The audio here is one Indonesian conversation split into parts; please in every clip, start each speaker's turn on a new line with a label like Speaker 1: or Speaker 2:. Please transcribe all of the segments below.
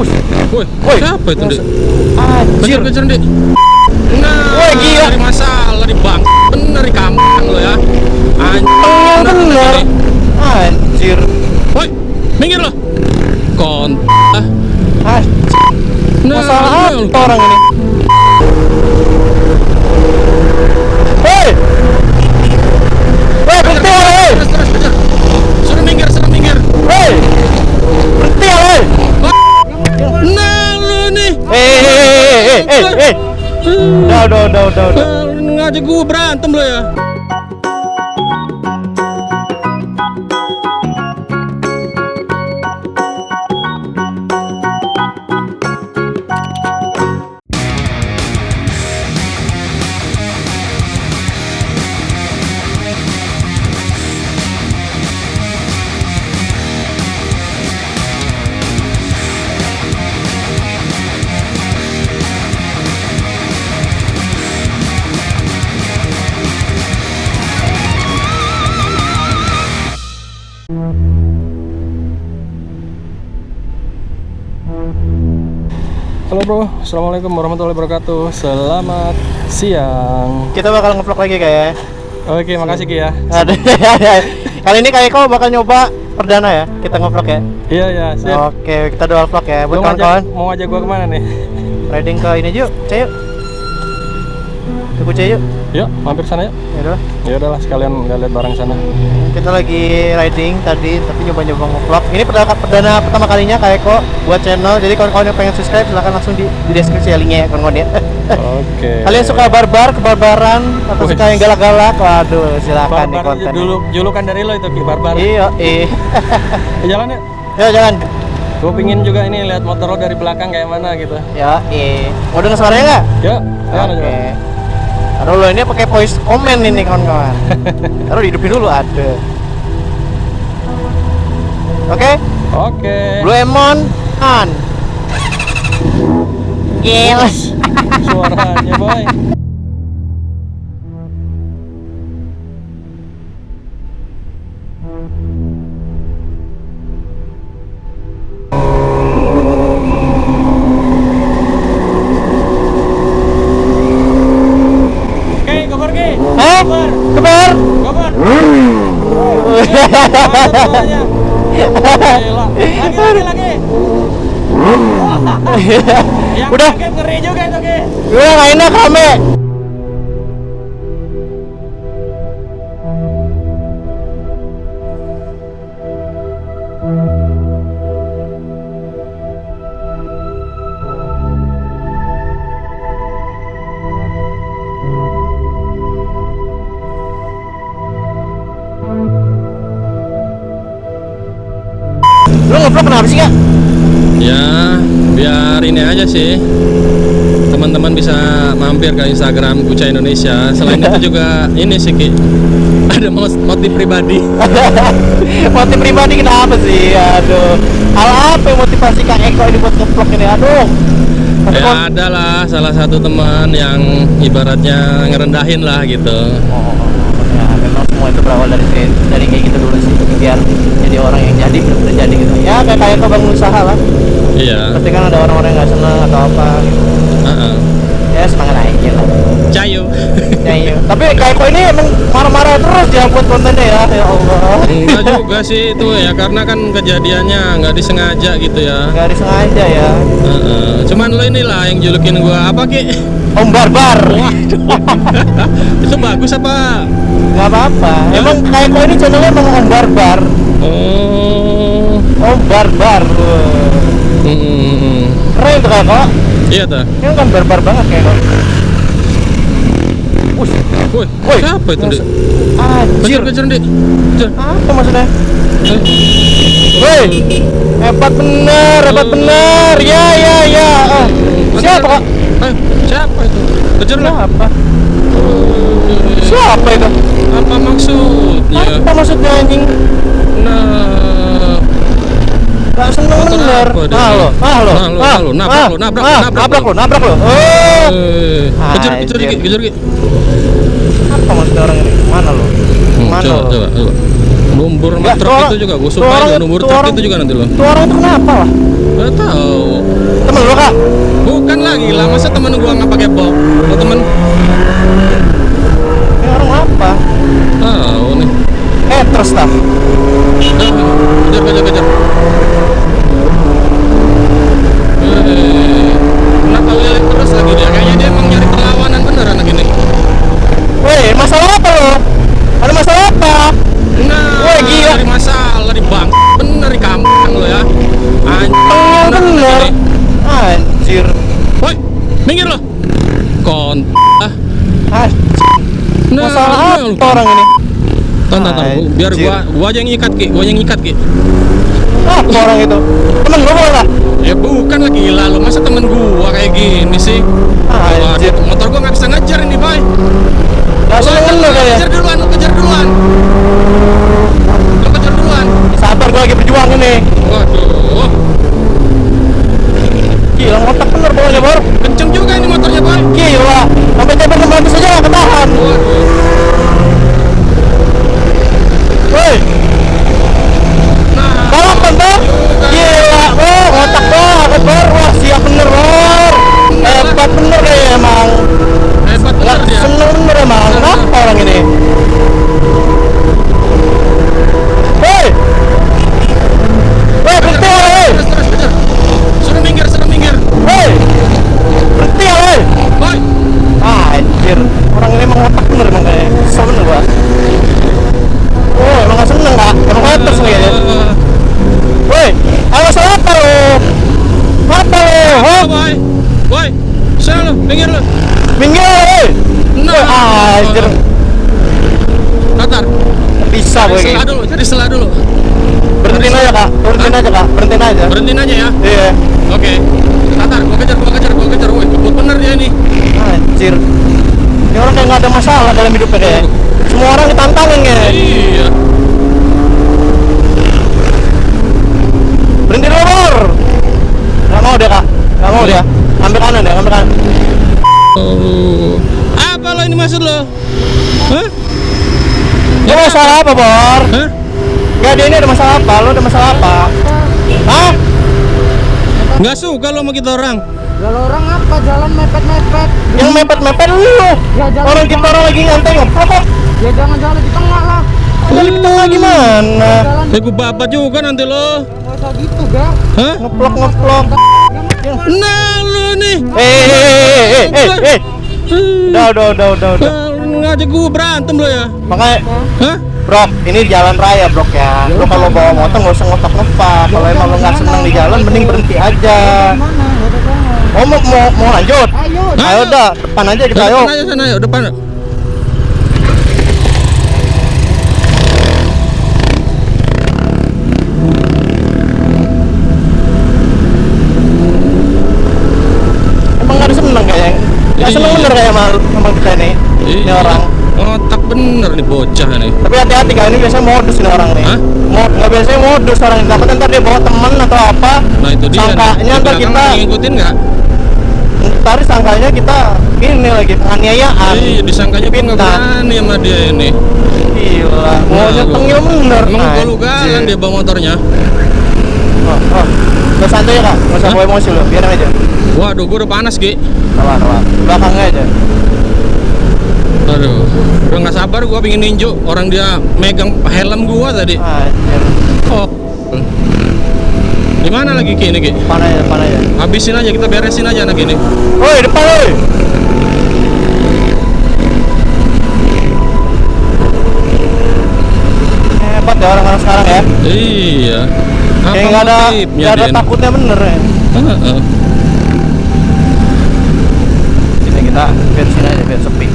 Speaker 1: Woi, siapa itu, Dik?
Speaker 2: Anjir.
Speaker 1: Kejar, Dik. Nah,
Speaker 2: Woi, gila.
Speaker 1: dari masalah di bang. Bener di kampung lo ya.
Speaker 2: Bener. Anjir.
Speaker 1: Woi, minggir lo.
Speaker 2: Masalah apa orang ini? Hei! Hei, berhenti ya, hei!
Speaker 1: Terus, kejar. Suruh minggir.
Speaker 2: Hei! Berhenti ya, hei!
Speaker 1: Nah, lu nih.
Speaker 2: Hei! Udah.
Speaker 1: Ngajak gua berantem lo ya. Halo bro, assalamualaikum warahmatullahi wabarakatuh. Selamat siang.
Speaker 2: Kita bakal ngevlog lagi kayak.
Speaker 1: Oke, makasih Ki ya.
Speaker 2: Kali ini kayak kau bakal nyoba perdana ya, kita ngevlog ya.
Speaker 1: Iya, siap.
Speaker 2: Oke, kita dual vlog ya. Buat
Speaker 1: Lu
Speaker 2: kawan-kawan
Speaker 1: mau ngajak gua kemana nih?
Speaker 2: riding ke ini yuk, Cek yuk. Ke Kucai yuk.
Speaker 1: Yuk, mampir sana yuk.
Speaker 2: Ya udah.
Speaker 1: Ya udahlah, sekalian lihat barang sana.
Speaker 2: Kita lagi riding tadi, tapi nyoba-nyoba ngevlog. Ini perdana pertama kalinya kayak kok buat channel. Jadi kawan-kawan yang pengen subscribe silahkan langsung di deskripsi ya linknya ya kawan-kawan ya.
Speaker 1: Oke.
Speaker 2: Kalian suka kebarbaran atau suka yang galak-galak? Waduh, silakan nih
Speaker 1: Barbar
Speaker 2: konten.
Speaker 1: dulu, julukan dari lo itu Ki, barbar.
Speaker 2: Iya,
Speaker 1: Jalan yuk.
Speaker 2: Ya jalan.
Speaker 1: Gue pingin juga ini lihat motor lo dari belakang kayak mana gitu.
Speaker 2: Ya, mau denger suaranya nggak?
Speaker 1: Yuk, ayo
Speaker 2: Oke.
Speaker 1: coba.
Speaker 2: Taruh lo ini pakai voice comment ini kawan-kawan. Taruh dihidupin dulu ada. Oke.
Speaker 1: Oke.
Speaker 2: Blue Emon on. Gila.
Speaker 1: Suaranya boy. Oke, gobar Ki.
Speaker 2: Kebar.
Speaker 1: Gobar. Gila. Lagi. Yang
Speaker 2: Udah.
Speaker 1: kaget ngeri juga itu Ki.
Speaker 2: Udah nggak enak rame. Lu ngevlog kenapa sih Kak?
Speaker 1: Ya, biar ini aja sih. Teman-teman bisa mampir ke Instagram Kucai Indonesia. Selain itu juga ini sih Ki. Ada motif pribadi.
Speaker 2: Motif pribadi kenapa sih? Aduh. Hal apa yang motivasi Kak Eko ini buat ngevlog ini? Aduh.
Speaker 1: Ya ada lah salah satu teman yang ibaratnya ngerendahin lah gitu.
Speaker 2: Ya memang semua itu berawal dari kayak gitu dulu sih, biar jadi orang yang jadi benar-benar jadi gitu ya, kayak kau bangun usaha lah.
Speaker 1: Iya.
Speaker 2: Pasti kan ada orang-orang yang nggak senang atau apa gitu. Ya semangat aja lah.
Speaker 1: Cayo.
Speaker 2: Ya iya. Tapi kayak kau ini emang marah-marah terus ya buat kontennya ya Allah.
Speaker 1: Enggak juga sih itu ya, karena kan kejadiannya nggak disengaja gitu ya.
Speaker 2: Nggak disengaja ya.
Speaker 1: Cuman lo inilah yang julukin gua apa Ki?
Speaker 2: Om Barbar.
Speaker 1: Waduh. Itu bagus apa?
Speaker 2: Nggak apa-apa. Emang kayak kau ini channelnya emang Om Barbar.
Speaker 1: Oh.
Speaker 2: Om Barbar. Keren tuh kayak kok.
Speaker 1: Iya tuh.
Speaker 2: Ini kan barbar banget kayak kok.
Speaker 1: Woi, siapa itu Dik?
Speaker 2: Anjir.
Speaker 1: Kejar Dik. Kejar.
Speaker 2: Apa maksudnya? Woi, hebat bener. Ya. Siapa kok?
Speaker 1: Siapa itu? Kejar lah.
Speaker 2: Siapa? Siapa itu?
Speaker 1: Apa maksudnya?
Speaker 2: Apa maksudnya anjing?
Speaker 1: Nah,
Speaker 2: Gak seneng
Speaker 1: motor
Speaker 2: bener.
Speaker 1: apa dia? Nabrak lo.
Speaker 2: Oh.
Speaker 1: Kejar Ki.
Speaker 2: Apa maksudnya orang ini? Mana lo? Mana lo?
Speaker 1: Coba. Numbur sama
Speaker 2: Nggak,
Speaker 1: truk
Speaker 2: tuh
Speaker 1: itu
Speaker 2: orang-
Speaker 1: juga, gue
Speaker 2: tuh
Speaker 1: sumpahin
Speaker 2: orang-
Speaker 1: lo, numbur
Speaker 2: tuh
Speaker 1: truk
Speaker 2: orang-
Speaker 1: itu juga nanti lo.
Speaker 2: Tuh orang itu kenapa lah?
Speaker 1: Gak tahu.
Speaker 2: Temen lu kak?
Speaker 1: Bukan lagi lah, masa temen gua nggak pakai box? Oh, temen
Speaker 2: Ini orang apa?
Speaker 1: tahu nih.
Speaker 2: Terus lah.
Speaker 1: Kejar. Kenapa lihat terus lagi dia? Kayaknya dia emang nyari perlawanan beneran lagi nih.
Speaker 2: Woi, masalah apa lo? Ada masalah apa?
Speaker 1: Nah,
Speaker 2: Woi, gila.
Speaker 1: dari masalah di bang, bener di kampung lo ya.
Speaker 2: Yang bener.
Speaker 1: Nih.
Speaker 2: Anjir.
Speaker 1: Woi, minggir lo.
Speaker 2: Anjir.
Speaker 1: Nah,
Speaker 2: Masalah
Speaker 1: lu.
Speaker 2: apa orang ini?
Speaker 1: Tonton, biar
Speaker 2: Anjir.
Speaker 1: gua aja yang nyikat ki,
Speaker 2: Apa orang itu? Temen lu bukan lah?
Speaker 1: Ya bukan lagi gila lo, masa temen gua kayak gini sih?
Speaker 2: Anjir.
Speaker 1: Waduh, motor gua nggak bisa ngejar ini, boy.
Speaker 2: Gak seneng lu kayaknya.
Speaker 1: Kejar duluan, lu kejar duluan.
Speaker 2: Sabar, gue lagi berjuang ini.
Speaker 1: Waduh,
Speaker 2: Gila, ngotak bener bawahnya, Bor.
Speaker 1: kenceng juga ini motornya, boy.
Speaker 2: Gila, sampai cabang kembali saja gak ketahan.
Speaker 1: Waduh,
Speaker 2: Woi,
Speaker 1: nah,
Speaker 2: balapan, Bor. Gila, oh, ngotak banget, Bor. Wah, siap bener, Bor. Hebat bener deh emang.
Speaker 1: hebat bener
Speaker 2: Nggak
Speaker 1: dia.
Speaker 2: seneng bener emang. Kenapa orang ini? Woi, woi, berhenti ya, woi.
Speaker 1: Terus, kejar. Suruh minggir.
Speaker 2: Woi, berhenti ya, woi.
Speaker 1: Boy,
Speaker 2: Anjir, orang ini emang otak bener emang kayaknya. Kesel bener gua. Oh, emang gak seneng kak? Emang ngetes nih kayaknya. Woi, ayo masalah apa lo? Apa lo? Hah?
Speaker 1: boy, sana lo, minggir lo.
Speaker 2: Minggir woi. Woi, anjir.
Speaker 1: Tatar,
Speaker 2: Bisa gue
Speaker 1: cari
Speaker 2: kayak.
Speaker 1: selah dulu.
Speaker 2: Berhentiin aja kak, berhentiin aja kak, berhentiin aja.
Speaker 1: Berhentiin aja ya.
Speaker 2: Iya.
Speaker 1: Oke. Tatar, gua kejar. Woi, kebut bener dia nih.
Speaker 2: Anjir. Ini orang kayak gak ada masalah dalam hidupnya kayak. Semua orang ditantangin kayak.
Speaker 1: Iya.
Speaker 2: Berhenti dulu, Bor. Gak mau dia kak, gak mau dia. Ambil kanan ya, ambil kanan.
Speaker 1: Oh. Apa lo ini maksud lo? Hah?
Speaker 2: Lo masalah apa, Bor?
Speaker 1: Hah?
Speaker 2: Gak, dia ini ada masalah apa? Lo ada masalah apa? Hah?
Speaker 1: Nggak suka lo sama kita orang.
Speaker 3: Kalau orang apa jalan mepet-mepet?
Speaker 2: Yang mepet-mepet lu.
Speaker 3: Ya, jangan
Speaker 2: Orang kita orang lagi nyantai ngobrol kok.
Speaker 3: Ya jangan jalan di tengah lah.
Speaker 2: Jalan di tengah gimana?
Speaker 3: Jalan
Speaker 1: Gue babat juga nanti lo.
Speaker 3: nggak usah gitu, Gang.
Speaker 1: Hah?
Speaker 2: Ngeplok.
Speaker 1: Nah lo nih.
Speaker 2: Eh. Udah.
Speaker 1: Ngajak gue berantem lo ya.
Speaker 2: Makanya,
Speaker 1: Hah?
Speaker 2: bro, ini jalan raya, bro ya. Lo kalau bawa motor nggak usah ngotak-ngotak. Kalau emang lo nggak seneng di jalan, mending berhenti aja.
Speaker 3: Mana? Nggak ada sana.
Speaker 2: Oh, mau lanjut?
Speaker 3: Ayo.
Speaker 2: Ayo dah, depan aja kita ayo.
Speaker 1: Depan aja sana yuk, depan.
Speaker 2: Emang nggak ada seneng kayaknya. Nggak seneng
Speaker 1: Iya.
Speaker 2: bener kayak sama kita nih. Ini orang.
Speaker 1: Otak bener nih bocah nih.
Speaker 2: Tapi hati-hati kan, ini biasanya modus ini orang nih.
Speaker 1: Hah?
Speaker 2: Nggak biasanya modus orang ini. Takutnya ntar dia bawa temen atau apa.
Speaker 1: Nah itu dia.
Speaker 2: Sangkanya ntar kita,
Speaker 1: ngikutin nggak?
Speaker 2: ntar sangkanya kita ini lagi penganiayaan.
Speaker 1: Iya, disangkanya pun nggak
Speaker 2: Fitnah.
Speaker 1: berani sama dia ini.
Speaker 2: Gila, mau nyetengil bener.
Speaker 1: Emang
Speaker 2: Anjir.
Speaker 1: galu-galan dia bawa motornya.
Speaker 2: Oh. Udah santai ya kak, nggak usah
Speaker 1: Hah?
Speaker 2: bawa emosi lo, biarin aja.
Speaker 1: Waduh, gue udah panas Ki.
Speaker 2: Sabar. Belakangnya aja.
Speaker 1: Aduh, udah nggak sabar gue pengen ninju. Orang dia megang helm gua tadi.
Speaker 2: Anjir.
Speaker 1: Oh. Gimana lagi Ki ini Ki?
Speaker 2: Depan aja.
Speaker 1: Habisin aja, kita beresin aja anak ini.
Speaker 2: Woi, depan woi. Hebat ya orang-orang sekarang ya.
Speaker 1: Iya. Apa
Speaker 2: Kayak nggak ada
Speaker 1: motifnya dia ini?
Speaker 2: takutnya bener ya.
Speaker 1: Heeh.
Speaker 2: Sini kita bensin aja biar sepi.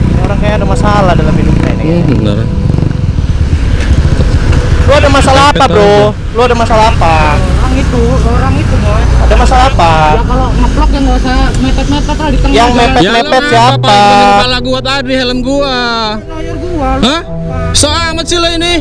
Speaker 2: Ini orang kayak ada masalah dalam hidupnya ini.
Speaker 1: Bener.
Speaker 2: Lu ada masalah apa, bro? Lu ada masalah apa?
Speaker 3: Orang itu, boy.
Speaker 2: Ada masalah apa?
Speaker 3: Ya kalau ngeplok ya nggak usah mepet-mepet lah di tengah.
Speaker 2: Yang
Speaker 3: jalan.
Speaker 2: mepet-
Speaker 1: Ya lo
Speaker 2: Mepet
Speaker 1: ngapa
Speaker 2: siapa?
Speaker 1: paling kepala gua tadi helm gua?
Speaker 3: Layar gua. Lu
Speaker 1: Hah? So amat sih lo ini.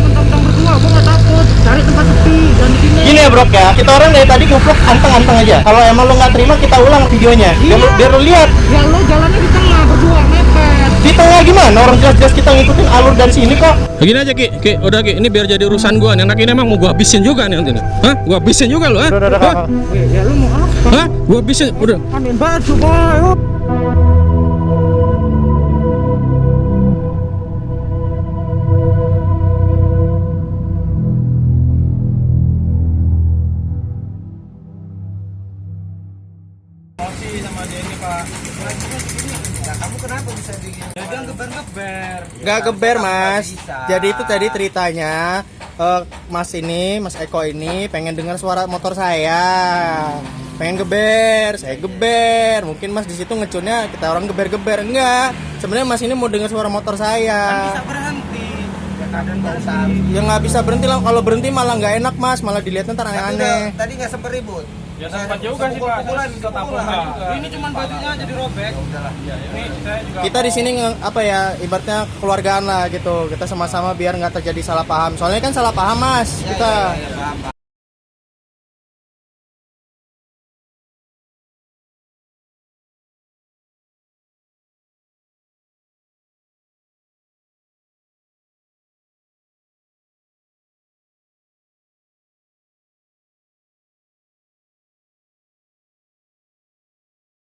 Speaker 3: mentang-mentang berdua, gua nggak takut. Cari tempat sepi, jangan di sini.
Speaker 2: Gini ya, bro ya. Kita orang dari tadi ngevlog anteng-anteng aja. Kalau emang lu nggak terima, kita ulang videonya. Biar lu lihat.
Speaker 3: Ya lo jalannya di tengah berdua mepet.
Speaker 2: di tengah gimana? Orang jelas-jelas kita ngikutin alur dari sini kok.
Speaker 1: Begini aja Ki, udah Ki, ini biar jadi urusan gua nih. Anak ini emang mau gua habisin juga nih nanti nih. Hah? Gua habisin juga lo, hah?
Speaker 2: Udah,
Speaker 1: Hah?
Speaker 2: Kak.
Speaker 3: Ya lu mau apa?
Speaker 1: Hah? Gua habisin, udah.
Speaker 3: Amin baju boy.
Speaker 2: Sama dia ini Pak. Nah, kamu kenapa bisa begini? Dagang geber-geber. Gak geber Mas. Jadi itu tadi ceritanya Mas Eko ini pengen dengar suara motor saya. Pengen geber, saya geber. Mungkin Mas di situ ngecunnya kita orang geber-geber. Enggak. Sebenarnya Mas ini mau dengar suara motor saya.
Speaker 3: Bisa berhenti.
Speaker 2: Ya nggak bisa berhenti lah. Kalau berhenti malah nggak enak Mas. Malah dilihatnya ntar aneh-aneh.
Speaker 4: Tadi nggak sempat ribut.
Speaker 3: Ya sempat juga sih Pak. Ini cuman bajunya aja dirobek. Ini saya juga.
Speaker 2: Kita di sini ibaratnya keluargaan lah gitu. Kita sama-sama biar nggak terjadi salah paham. Soalnya kan salah paham Mas. Kita.